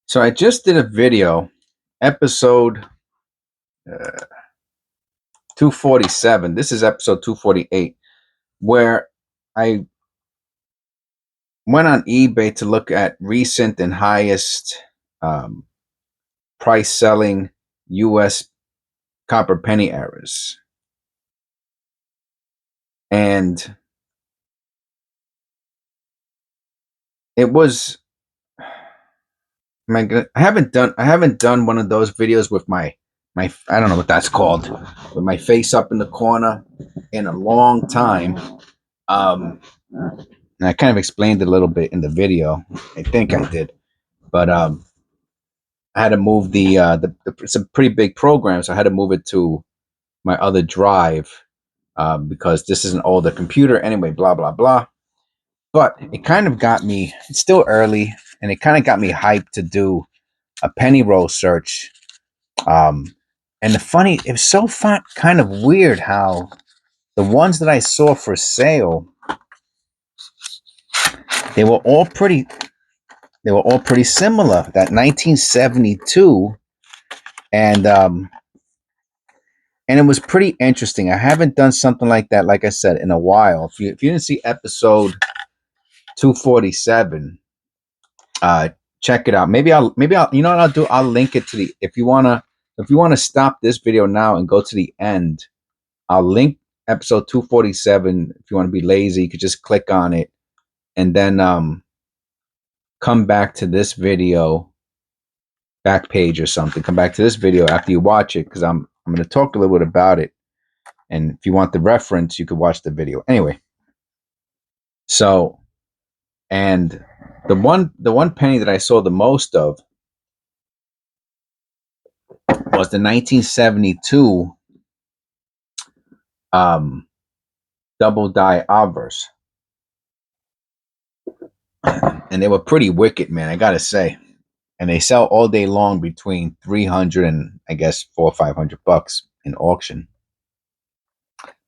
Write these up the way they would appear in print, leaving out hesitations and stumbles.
So I just did a video, episode 247. This is episode 248, where I went on eBay to look at recent and highest price selling U.S. copper penny errors. And it was, I haven't done one of those videos with my I don't know what that's called, with my face up in the corner in a long time. And I kind of explained it a little bit in the video. I think I did, but I had to move it's a pretty big program, so I had to move it to my other drive because this is an older computer. Anyway, blah blah blah. But it kind of got me. It's still early, and it kind of got me hyped to do a penny roll search. And it was so fun, kind of weird how the ones that I saw for sale, they were all pretty similar. That 1972, and it was pretty interesting. I haven't done something like that, like I said, in a while. If you didn't see episode 247, check it out. Maybe I'll you know what I'll do? I'll link it to the if you wanna stop this video now and go to the end, I'll link episode 247. If you want to be lazy, you could just click on it and then come back to this video, back page or something. Come back to this video after you watch it, because I'm going to talk a little bit about it. And if you want the reference, you could watch the video. Anyway, so, and the one penny that I saw the most of was the 1972 double die obverse. And they were pretty wicked, man, I gotta say. And they sell all day long between 300 and I guess $400 or $500 in auction.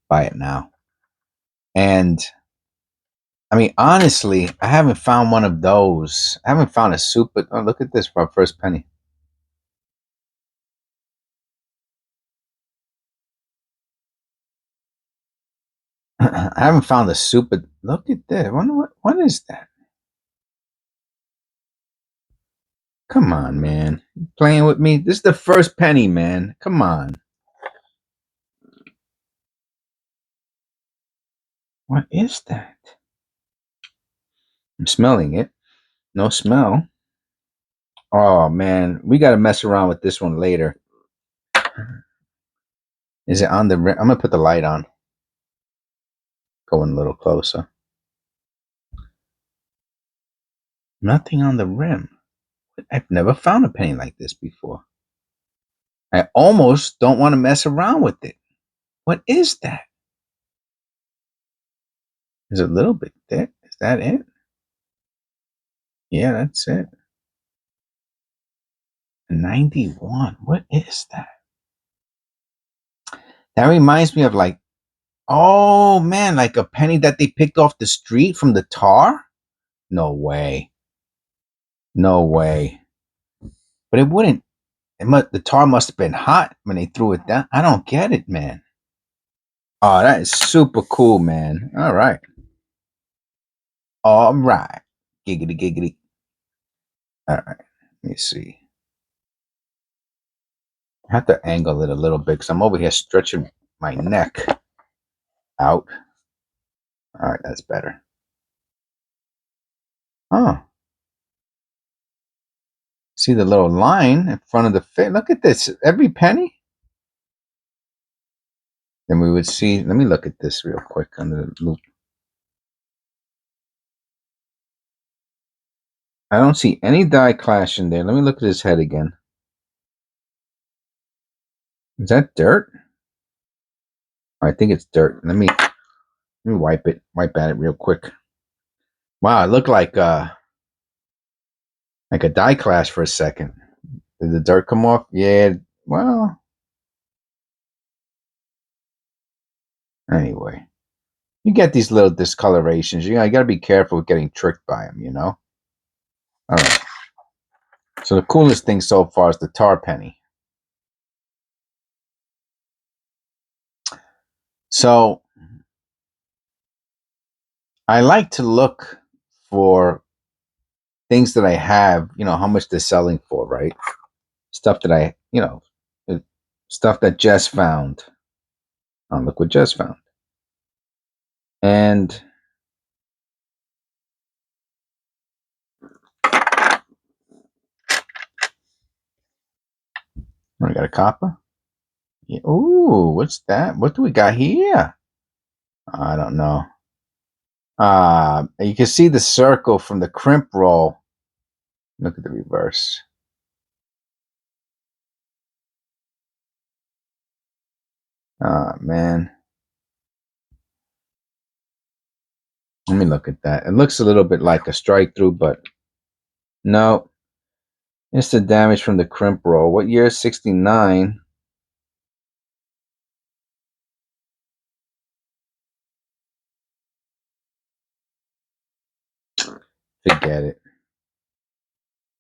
Buy it now. And I mean, honestly, I haven't found one of those. I haven't found a super. Oh, look at this for our first penny. I haven't found a super. Look at that. I wonder what is that? Come on, man. You playing with me? This is the first penny, man. Come on. What is that? I'm smelling it. No smell. Oh, man. We got to mess around with this one later. Is it on the rim? I'm going to put the light on. Going a little closer. Nothing on the rim. I've never found a penny like this before. I almost don't want to mess around with it. What is that? Is it a little bit thick? Is that it? Yeah, that's it. 91. What is that? That reminds me of like, oh man, like a penny that they picked off the street from the tar? No way. No way. But it wouldn't. The tar must have been hot when they threw it down. I don't get it, man. Oh, that is super cool, man. All right. All right. Giggity, giggity. All right. Let me see. I have to angle it a little bit because I'm over here stretching my neck out. All right, that's better. Oh. See the little line in front of the face? Look at this. Every penny? Then we would see. Let me look at this real quick under the loop. I don't see any die clash in there. Let me look at his head again. Is that dirt? I think it's dirt. Let me wipe at it real quick. Wow, it looked like a die clash for a second. Did the dirt come off? Yeah. Well, anyway, you get these little discolorations. You got to be careful with getting tricked by them. You know. All right. So the coolest thing so far is the tar penny. So I like to look for things that I have, how much they're selling for, right? Stuff that stuff that Jess found on Look What Jess Found. And I got a copper. Yeah. Ooh, what's that? What do we got here? I don't know. You can see the circle from the crimp roll. Look at the reverse. Man. Let me look at that. It looks a little bit like a strike through, but no. It's the damage from the crimp roll. What year? 69. Forget it.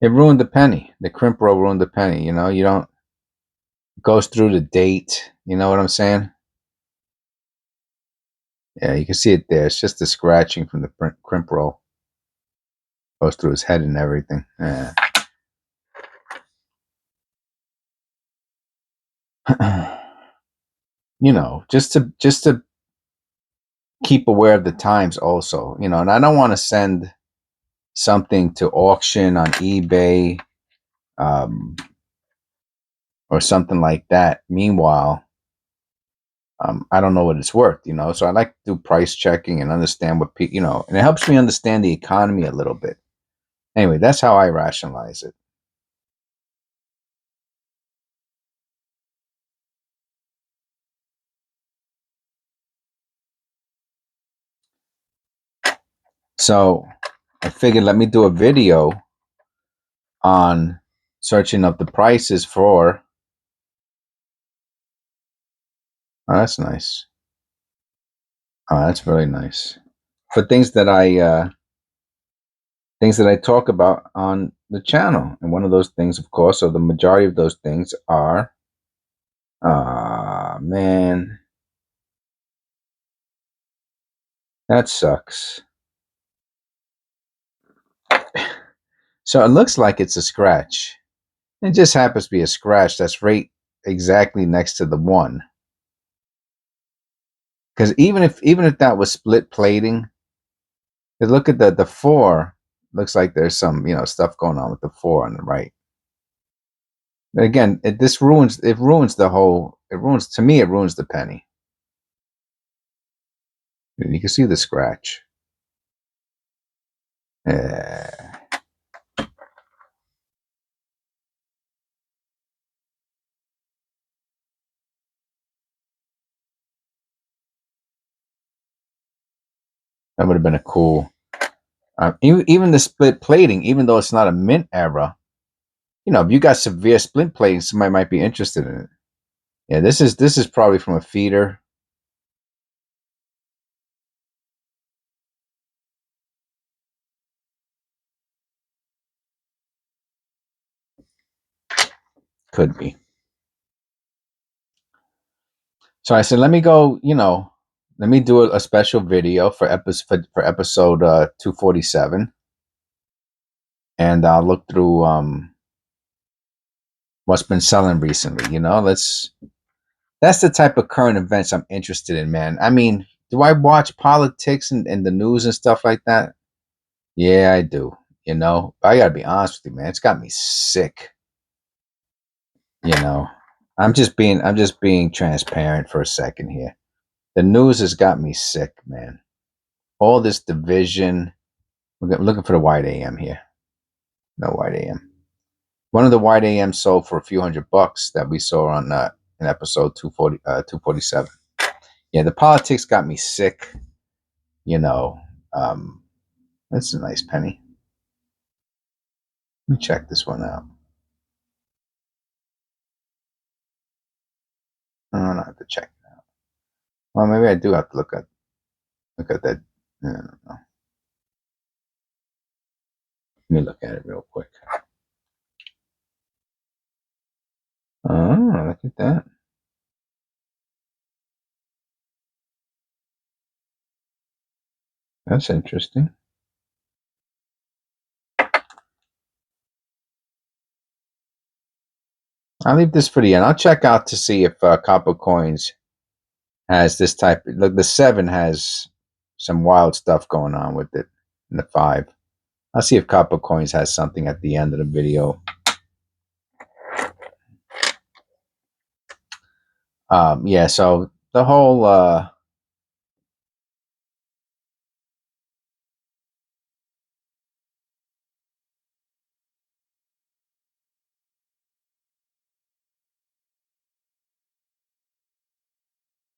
It ruined the penny. The crimp roll ruined the penny. You don't, it goes through the date. You know what I'm saying? Yeah, you can see it there. It's just the scratching from the crimp roll. Goes through his head and everything. Yeah. Just to keep aware of the times also, and I don't want to send something to auction on eBay, or something like that. Meanwhile, I don't know what it's worth, so I like to do price checking and understand what and it helps me understand the economy a little bit. Anyway, that's how I rationalize it. So I figured, let me do a video on searching up the prices for. Oh, that's nice. Oh, that's really nice. For things that I talk about on the channel. And one of those things, of course, or the majority of those things are, man, that sucks. So it looks like it's a scratch. It just happens to be a scratch that's right exactly next to the one. Because even if that was split plating, because look at the four. Looks like there's some stuff going on with the four on the right. But again, this ruins the whole. It ruins, to me. It ruins the penny. You can see the scratch. Yeah. That would have been a cool. Even the split plating, even though it's not a mint era, if you got severe split plating, somebody might be interested in it. Yeah, this is probably from a feeder. Could be. So I said, let me go. Let me do a special video for episode 247, and I'll look through what's been selling recently. That's the type of current events I'm interested in, man. I mean, do I watch politics and the news and stuff like that? Yeah, I do. I gotta be honest with you, man. It's got me sick. You know, I'm just being transparent for a second here. The news has got me sick, man. All this division. We're looking for the white AM here. No white AM. One of the white AM sold for a few $100 that we saw on in episode 247. Yeah, the politics got me sick. You know, um, that's a nice penny. Let me check this one out. I don't have to check it out. Well, maybe I do have to look at that. I don't know. Let me look at it real quick. Oh, look at that. That's interesting. I'll leave this for the end. I'll check out to see if Copper Coins has this type. Look, the 7 has some wild stuff going on with it. And the 5. I'll see if Copper Coins has something at the end of the video. Yeah, so the whole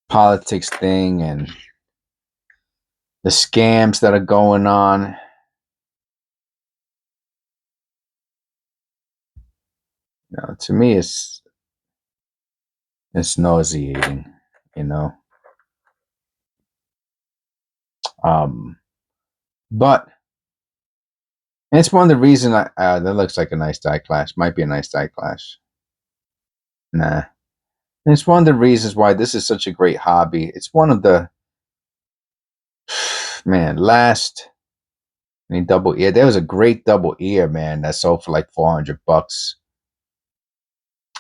politics thing and the scams that are going on, you know, to me it's nauseating, you know. But it's one of the reasons that looks like a nice die clash. Might be a nice die clash. Nah. And it's one of the reasons why this is such a great hobby. It's one of the man, double ear. There was a great double ear, man, that sold for like $400.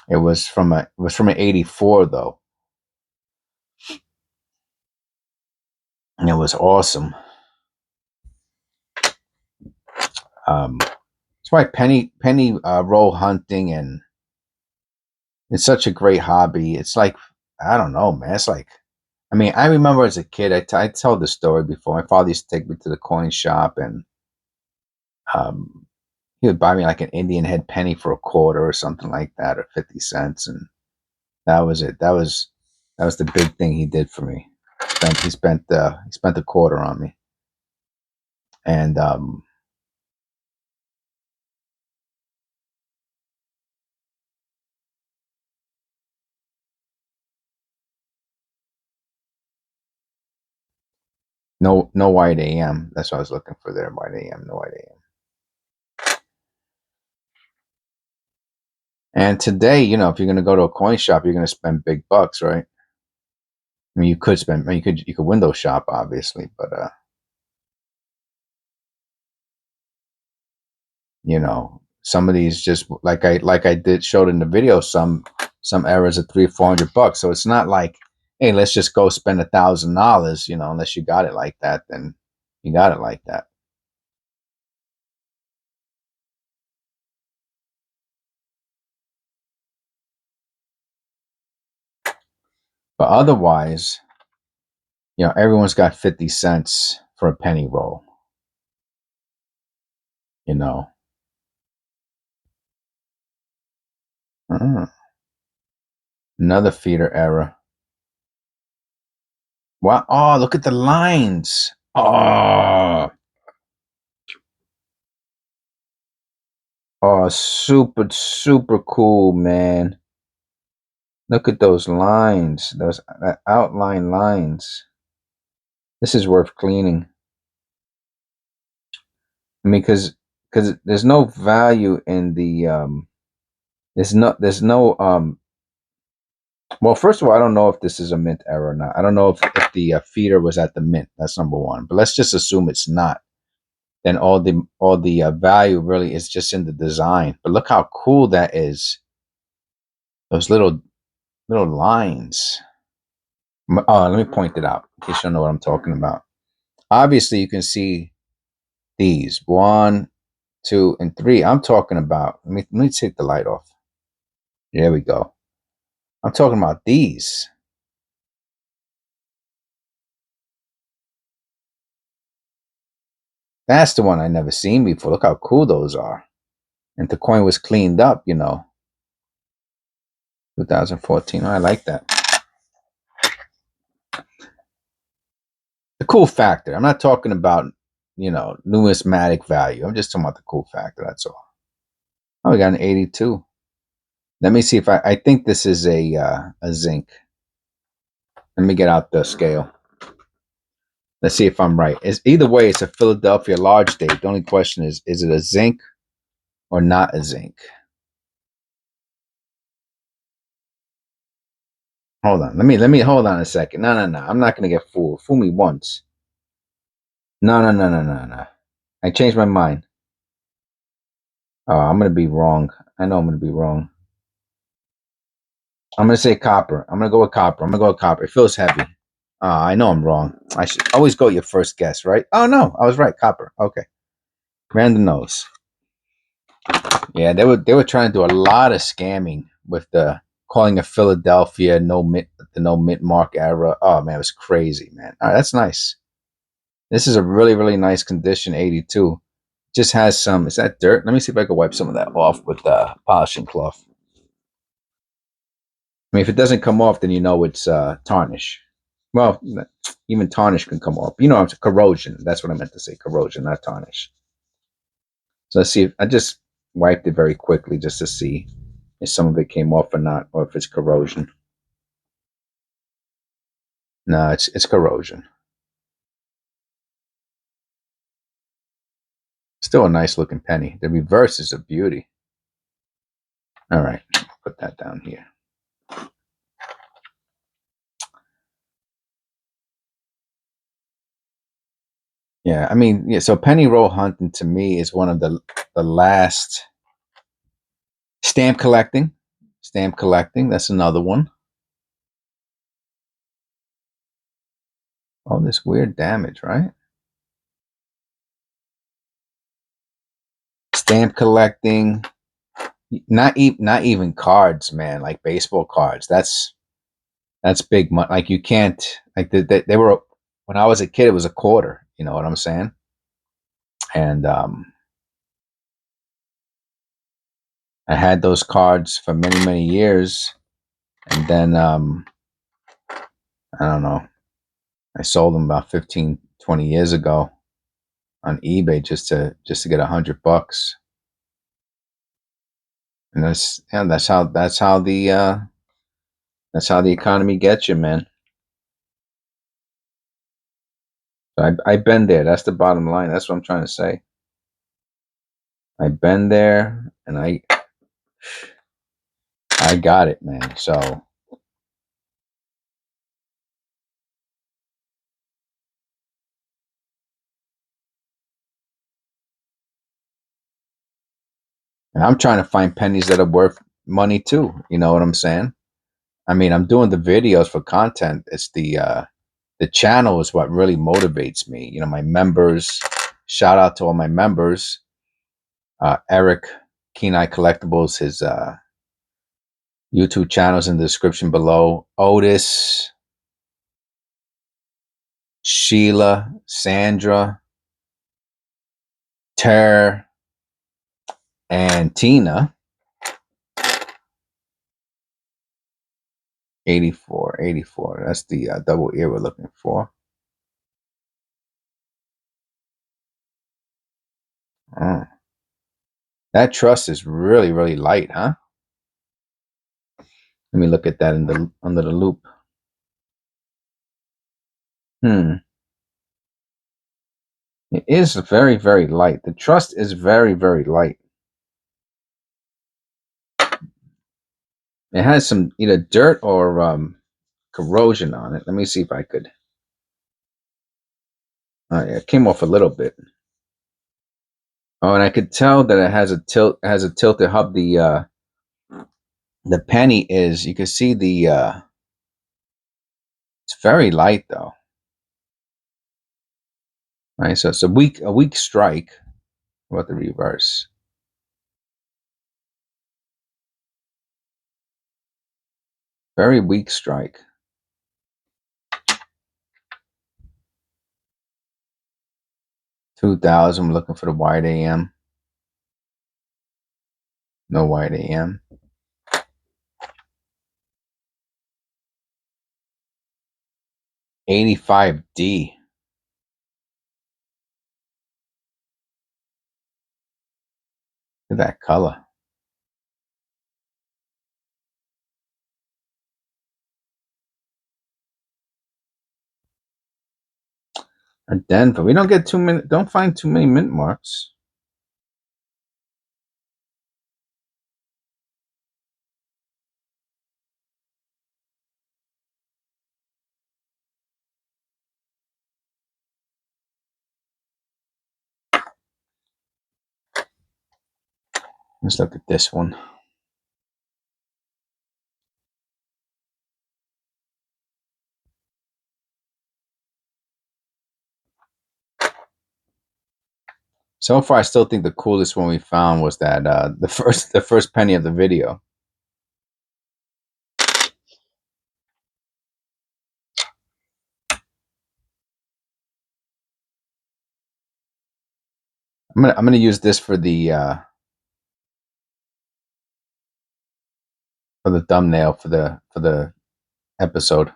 It was from an 84 though. And it was awesome. That's why penny roll hunting, and it's such a great hobby. It's like, I don't know, man. It's like, I mean, I remember as a kid, I told this story before. My father used to take me to the coin shop, and he would buy me like an Indian head penny for $0.25 or something like that, or 50 cents, and that was it. That was the big thing he did for me. He spent $0.25 on me, and no white AM. That's what I was looking for there. White AM, no white AM. And today, you know, if you're going to go to a coin shop, you're going to spend big bucks, right? I mean, you could spend. I mean, you could window shop, obviously, but you know, some of these just like I did showed in the video. Some errors are $300-400. So it's not like, hey, let's just go spend $1,000. You know, unless you got it like that, then you got it like that. But otherwise, you know, everyone's got 50 cents for a penny roll. You know. Another feeder error. Wow. Oh, look at the lines. Oh, super cool, man. Look at those lines, those outline lines. This is worth cleaning. I mean, because there's no value in the there's no well, first of all, I don't know if this is a mint error or not. I don't know if the feeder was at the mint. That's number one. But let's just assume it's not. Then all the value really is just in the design. But look how cool that is. Those little lines. Let me point it out in case you don't know what I'm talking about. Obviously, you can see these 1, 2, and 3. I'm talking about. Let me take the light off. There we go. I'm talking about these. That's the one I never seen before. Look how cool those are. And the coin was cleaned up, you know. 2014. I like that. The cool factor. I'm not talking about, you know, numismatic value. I'm just talking about the cool factor. That's all. Oh, we got an 82. Let me see if I think this is a zinc. Let me get out the scale. Let's see if I'm right. Either way, it's a Philadelphia large date. The only question is it a zinc or not a zinc? Hold on. Let me hold on a second. No, no, no. I'm not gonna get fooled. Fool me once. No, no, no, no, no, no. I changed my mind. Oh, I'm gonna be wrong. I know I'm gonna be wrong. I'm gonna say copper. I'm gonna go with copper. I'm gonna go with copper. It feels heavy. I know I'm wrong. I should always go with your first guess, right? Oh no, I was right. Copper. Okay. Random nose. Yeah, they were trying to do a lot of scamming with the calling it Philadelphia no mint mark era. Oh man, it was crazy, man. All right, that's nice. This is a really really nice condition 82. Just has some. Is that dirt? Let me see if I can wipe some of that off with the polishing cloth. I mean, if it doesn't come off, then you know it's tarnish. Well, even tarnish can come off. You know, it's corrosion. That's what I meant to say. Corrosion, not tarnish. So let's see. I just wiped it very quickly just to see if some of it came off or not, or if it's corrosion. No, it's corrosion. Still a nice looking penny. The reverse is a beauty. All right, put that down here. Yeah, I mean, yeah. So penny roll hunting to me is one of the last stamp collecting. Stamp collecting. That's another one. All this weird damage, right? Stamp collecting. Not even cards, man. Like baseball cards. That's big money. Like you can't. Like they were when I was a kid. It was a quarter. You know what I'm saying? And I had those cards for many many years, and then I don't know. I sold them about 15, 20 years ago on eBay just to get $100. And that's how the economy gets you, man. So I've been there. That's the bottom line. That's what I'm trying to say. I've been there, and I got it, man. So and I'm trying to find pennies that are worth money too. You know what I'm saying? I mean, I'm doing the videos for content. It's the channel is what really motivates me. You know, my members. Shout out to all my members. Eric, keeneEyeCollectables, his YouTube channels in the description below. Otis, Sheila, Sandra, Ter, and Tina. 84, 84. That's the double ear we're looking for. Oh. That truss is really, really light, huh? Let me look at that under the loop. It is very, very light. The truss is very, very light. It has some either dirt or corrosion on it. Let me see if I could. Oh yeah, it came off a little bit. Oh, and I could tell that it has a tilted hub. The penny is, you can see it's very light though. Right, so it's a weak strike. What about the reverse? Very weak strike. 2000. I'm looking for the wide AM. No wide AM. 85D. Look at that color. Denver. We don't get too many. Don't find too many mint marks. Let's look at this one. So far, I still think the coolest one we found was that the first penny of the video. I'm gonna use this for the thumbnail for the episode.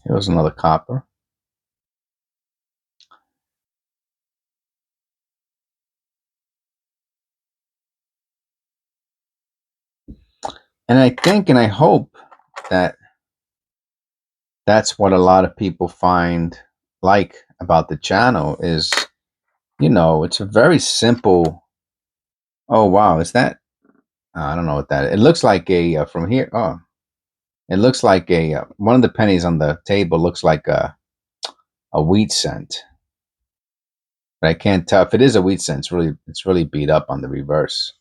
Here was another copper. And I think and I hope that that's what a lot of people find like about the channel is, you know, it's a very simple. Oh wow, is that? I don't know what that is. It looks like a from here. Oh, it looks like a one of the pennies on the table looks like a wheat cent, but I can't tell if it is a wheat cent. It's really beat up on the reverse.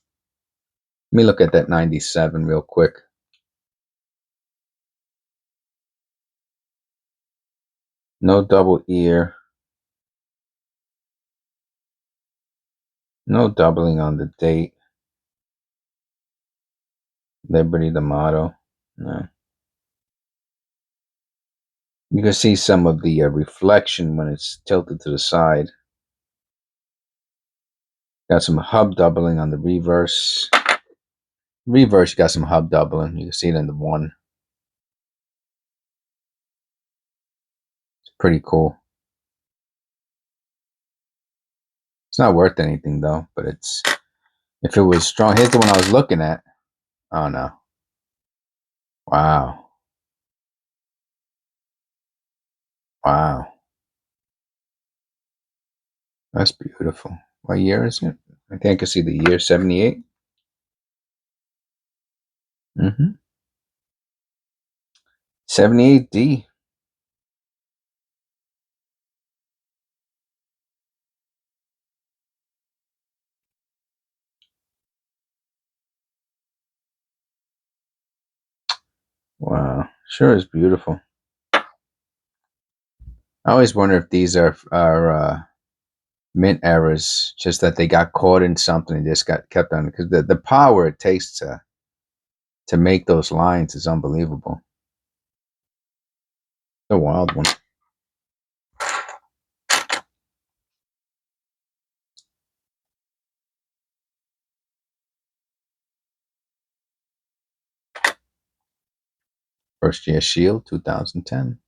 Let me look at that 97 real quick. No double ear. No doubling on the date. Liberty, the motto. No. You can see some of the reflection when it's tilted to the side. Got some hub doubling on the reverse. Reverse, you got some hub doubling. You can see it in the one. It's pretty cool. It's not worth anything though, but it's if it was strong. Here's the one I was looking at. Oh no. Wow. Wow. That's beautiful. What year is it? I think I can see the year 78. Mm-hmm. 78D. Wow. Sure is beautiful. I always wonder if these are mint errors, just that they got caught in something and just got kept on, because the power it takes to make those lines is unbelievable. The wild one. First year shield, 2010.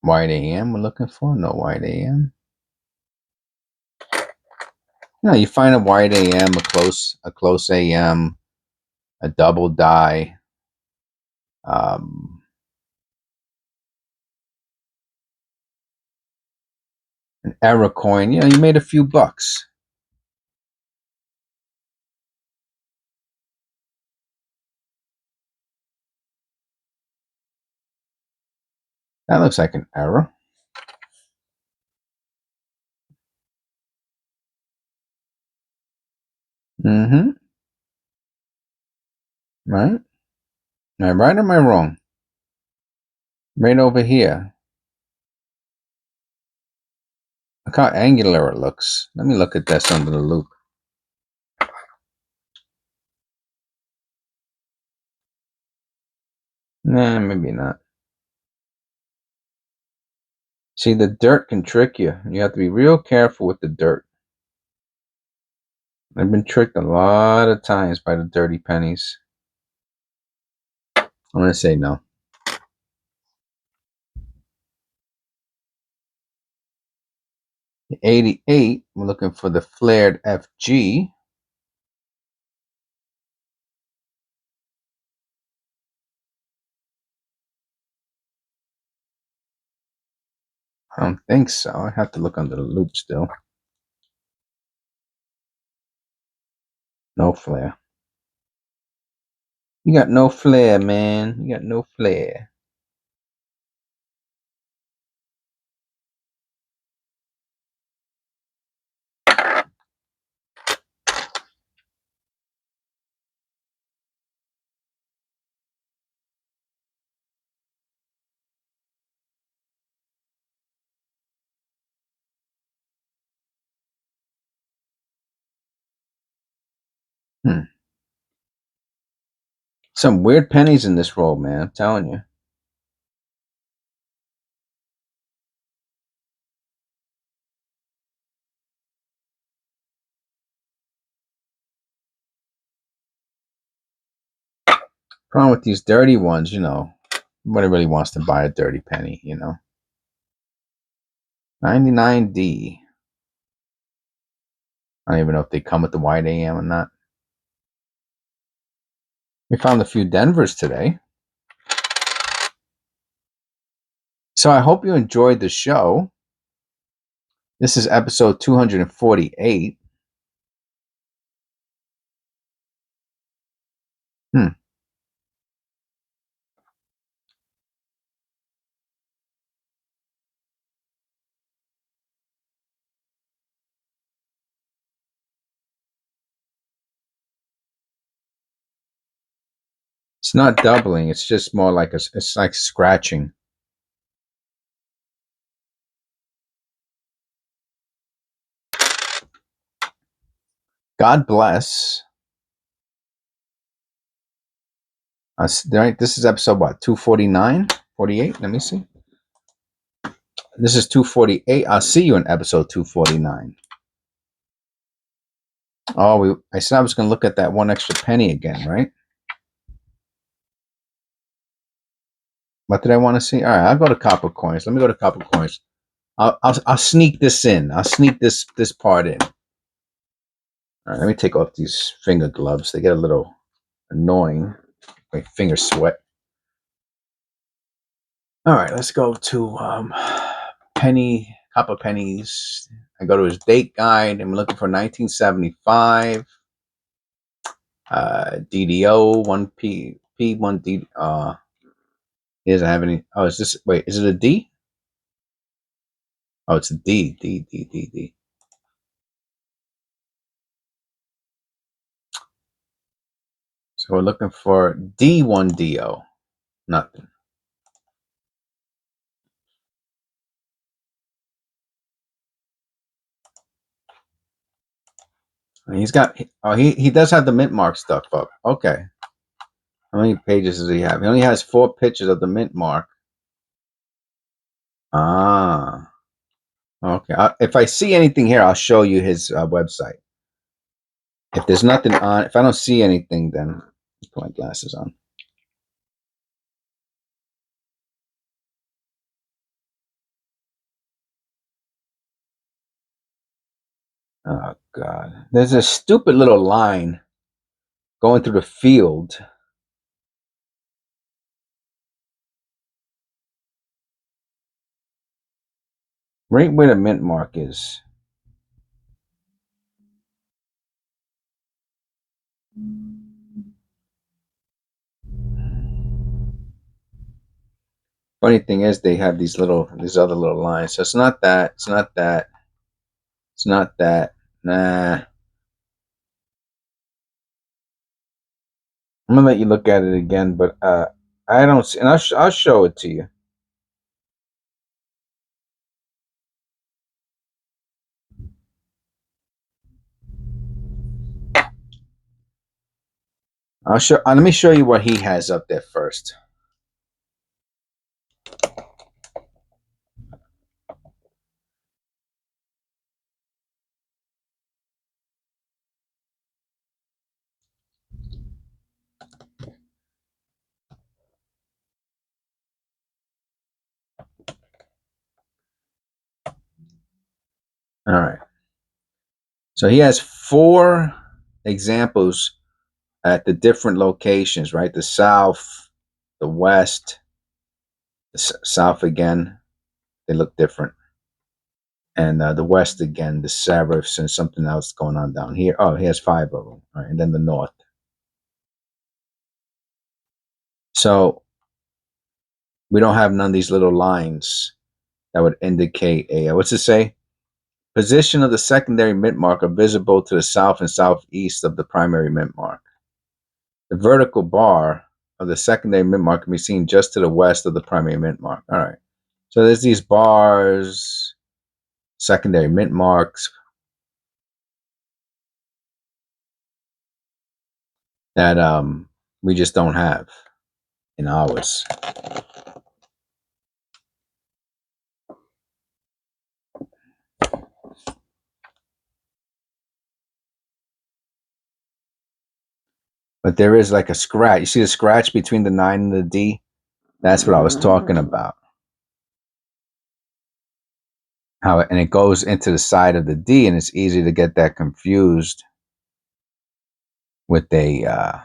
White AM we're looking for. No white AM. No, you find a white AM, a close AM, a double die, an error coin. You know, you made a few bucks. That looks like an error. Mm-hmm. Right? Am I right or am I wrong? Right over here. Look how angular it looks. Let me look at this under the loop. Nah, maybe not. See, the dirt can trick you. You have to be real careful with the dirt. I've been tricked a lot of times by the dirty pennies. I'm going to say no. 88, we're looking for the flared FG. I don't think so. I have to look under the loop still. No flare. You got no flair, man. You got no flair. Some weird pennies in this roll, man. I'm telling you. Problem with these dirty ones, nobody really wants to buy a dirty penny, 99D. I don't even know if they come with the white AM or not. We found a few Denvers today. So I hope you enjoyed the show. This is episode 248. It's not doubling. It's just more like it's like scratching. God bless. Right, this is episode what? 249? 48? Let me see. This is 248. I'll see you in episode 249. Oh, I said I was going to look at that one extra penny again, right? What did I want to see? All right, I'll go to copper coins. Let me go to copper coins. I'll sneak this in. I'll sneak this part in. All right, let me take off these finger gloves. They get a little annoying. My fingers sweat. All right, let's go to copper pennies. I go to his date guide. I'm looking for 1975. DDO 1P P1D. He doesn't have any. Oh, is this? Wait, is it a D? Oh, it's a D. D. So we're looking for D1DO. Nothing. He's got. Oh, he does have the mint mark stuff up. Okay. How many pages does he have? He only has 4 pictures of the mint mark. Ah. Okay. If I see anything here, I'll show you his website. If there's nothing on, if I don't see anything, then I'll put my glasses on. Oh God. There's a stupid little line going through the field. Right where the mint mark is. Funny thing is, they have these other little lines. So it's not that. It's not that. It's not that. Nah. I'm gonna let you look at it again, but I don't see, and I'll show it to you. I'll show. Let me show you what he has up there first. All right. So he has 4 examples at the different locations, right? The south, the west, the south again. They look different. And the west again, the serifs and something else going on down here. Oh, he has 5 of them. All right. And then the north. So we don't have none of these little lines that would indicate a, what's it say? Position of the secondary mint mark are visible to the south and southeast of the primary mint mark. The vertical bar of the secondary mint mark can be seen just to the west of the primary mint mark. All right. So there's these bars, secondary mint marks that we just don't have in ours. But there is like a scratch. You see the scratch between the 9 and the D? That's what I was talking about. And it goes into the side of the D, and it's easy to get that confused with a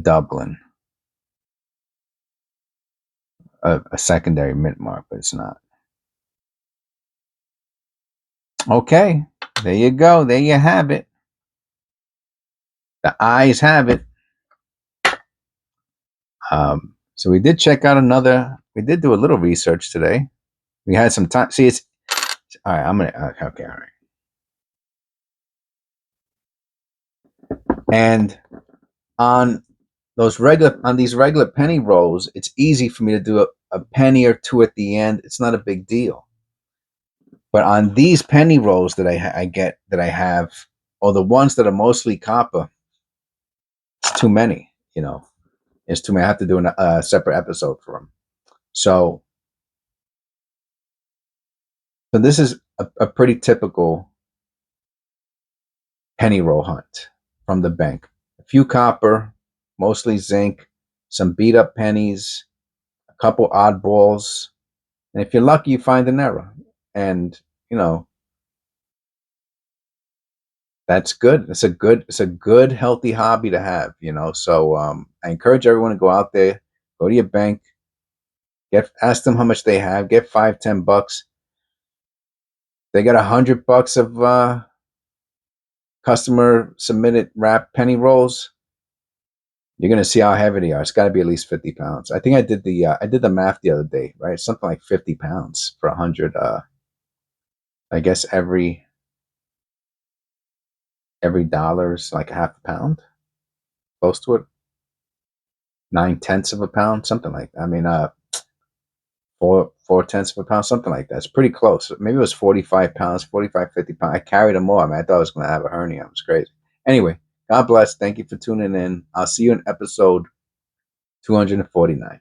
Dublin, a secondary mint mark, but it's not. Okay, there you go. There you have it. The eyes have it. So we did check out another. We did do a little research today. We had some time. See, it's all right. I'm gonna. Okay, all right. And on these regular penny rolls, it's easy for me to do a penny or two at the end. It's not a big deal. But on these penny rolls that I have, or the ones that are mostly copper, it's too many. It's too many. I have to do a separate episode for them. So this is a pretty typical penny roll hunt from the bank. A few copper, mostly zinc, some beat up pennies, a couple oddballs, and if you're lucky, you find an error. And that's good. It's a good healthy hobby to have. So I encourage everyone to go out there, go to your bank, ask them how much they have, get $5-10. They got $100 of customer submitted wrap penny rolls. You're gonna see how heavy they are. It's got to be at least 50 pounds. I think I did the math the other day, right? Something like 50 pounds for 100. I guess every dollar's like a half a pound, close to it. 9/10 of a pound, something like that. I mean, 4/10 of a pound, something like that. It's pretty close. Maybe it was 45 pounds, 45, 50 pounds. I carried them more. I mean, I thought I was going to have a hernia. It was crazy. Anyway, God bless. Thank you for tuning in. I'll see you in episode 249.